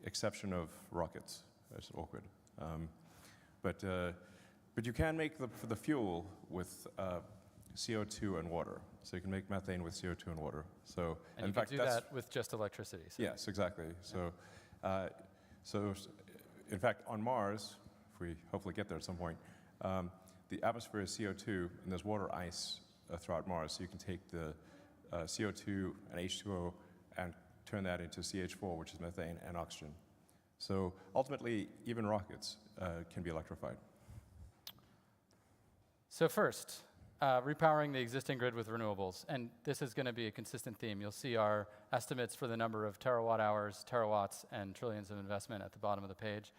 exception of rockets. That's awkward. But you can make the fuel with CO2 and water. So you can make methane with CO2 and water. So and in fact, you can do that with just electricity. So. Yes, exactly. So, in fact, on Mars, if we hopefully get there at some point, the atmosphere is CO2, and there's water ice throughout Mars. So you can take the CO2 and H2O and turn that into CH4, which is methane, and oxygen. So ultimately, even rockets can be electrified. So first, repowering the existing grid with renewables. And this is going to be a consistent theme. You'll see our estimates for the number of terawatt hours, terawatts, and trillions of investment at the bottom of the page.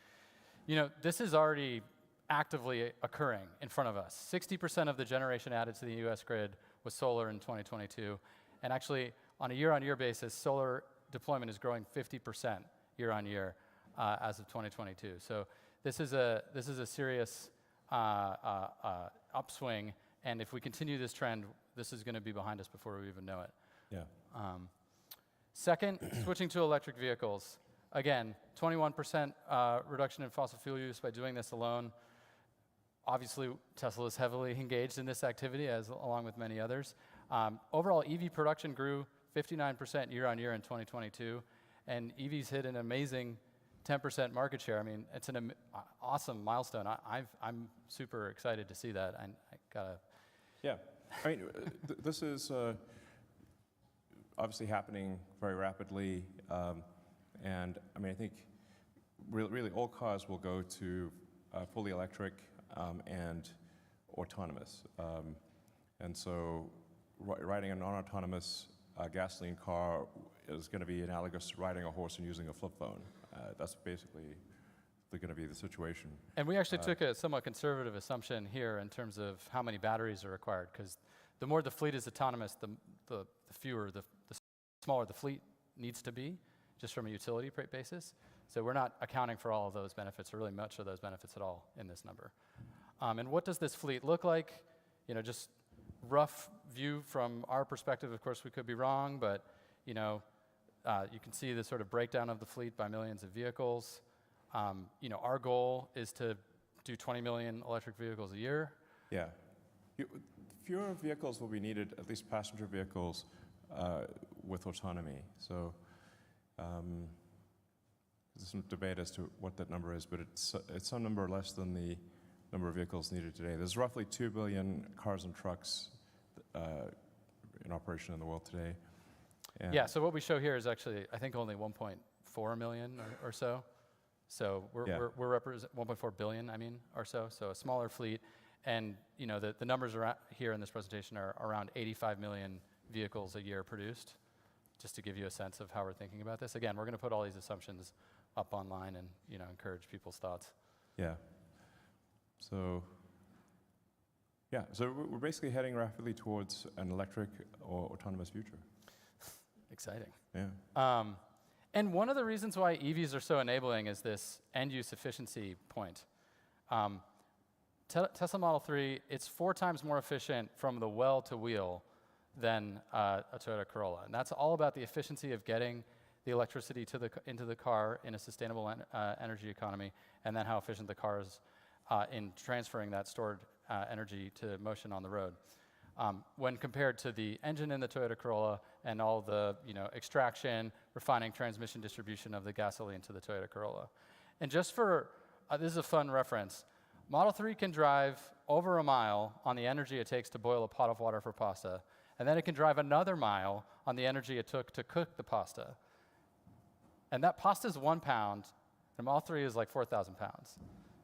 You know, this is already actively occurring in front of us. 60% of the generation added to the US grid was solar in 2022. And actually, on a year-on-year basis, solar deployment is growing 50% year-on-year as of 2022. So this is a serious upswing. And if we continue this trend, this is going to be behind us before we even know it. Yeah. Second, switching to electric vehicles. Again, 21% reduction in fossil fuel use by doing this alone. Obviously, Tesla is heavily engaged in this activity, along with many others. Overall, EV production grew 59% year-on-year in 2022, and EVs hit an amazing 10% market share. I mean, it's an awesome milestone. I'm super excited to see that. I gotta. Yeah, I mean, this is obviously happening very rapidly, and I mean, I think really all cars will go to fully electric and autonomous, and so riding a non-autonomous gasoline car is going to be analogous to riding a horse and using a flip phone. That's basically going to be the situation. And we actually took a somewhat conservative assumption here in terms of how many batteries are required, because the more the fleet is autonomous, the smaller the fleet needs to be, just from a utility basis. So we're not accounting for all of those benefits, or really much of those benefits at all in this number. And what does this fleet look like? You know, just rough view from our perspective. Of course, we could be wrong, but you know, you can see the sort of breakdown of the fleet by millions of vehicles. You know, our goal is to do 20 million electric vehicles a year. Yeah. Fewer vehicles will be needed, at least passenger vehicles, with autonomy. So there's some debate as to what that number is, but it's some number less than the number of vehicles needed today. There's roughly 2 billion cars and trucks in operation in the world today. And yeah, so what we show here is actually, I think, only 1.4 million or so. So we're represent 1.4 billion, I mean, or so. So a smaller fleet, and you know the numbers here in this presentation are around 85 million vehicles a year produced. Just to give you a sense of how we're thinking about this. Again, we're going to put all these assumptions up online and encourage people's thoughts. Yeah. So we're basically heading rapidly towards an electric or autonomous future. Exciting. Yeah. And one of the reasons why EVs are so enabling is this end-use efficiency point. Tesla Model 3, it's 4 times more efficient from the well to wheel than a Toyota Corolla. And that's all about the efficiency of getting the electricity into the car in a sustainable energy economy, and then how efficient the car is in transferring that stored energy to motion on the road. When compared to the engine in the Toyota Corolla and all the extraction, refining, transmission, distribution of the gasoline to the Toyota Corolla. And just for, this is a fun reference, Model 3 can drive over a mile on the energy it takes to boil a pot of water for pasta, and then it can drive another mile on the energy it took to cook the pasta. And that pasta is 1 pound, and Model 3 is like 4,000 pounds.